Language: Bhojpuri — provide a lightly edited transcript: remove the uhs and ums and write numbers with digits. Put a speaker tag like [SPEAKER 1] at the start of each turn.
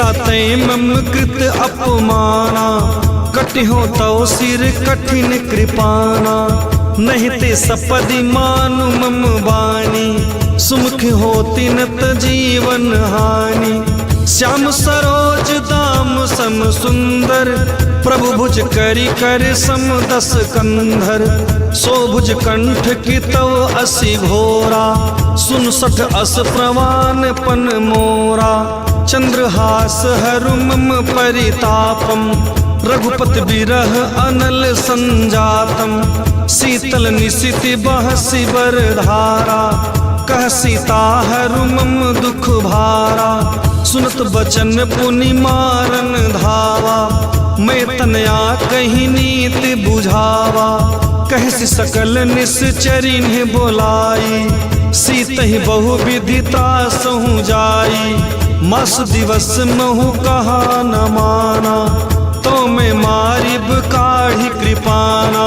[SPEAKER 1] सीता तय मम कृत अपमाना, कटिहो तव सिर कठिन कृपाना। नहीं ते सपदि मानु मम बानी, सुमुख होती नत जीवन हानि। श्याम सरोज दाम सम सुंदर, प्रभु भुज करी कर सम दस कंधर। सो भुज कंठ की तव असि घोरा, सुन सठ अस प्रवान पन मोरा। चंद्रहास हरु मम परितापम, रघुपति बिरह अनल संजातम। शीतल निशिति बहसि बरधारा, कह सीता हरु मम दुख भारा। सुनत बचन पुनि मारन धावा, मैं तनया कही नीति बुझावा। कहसि सकल निश्चरी ने बोलाई, सीत ही बहु विधिता सहु जाई। मास दिवस महु कहा न माना, तो मैं मारिब काढ़ी कृपाना।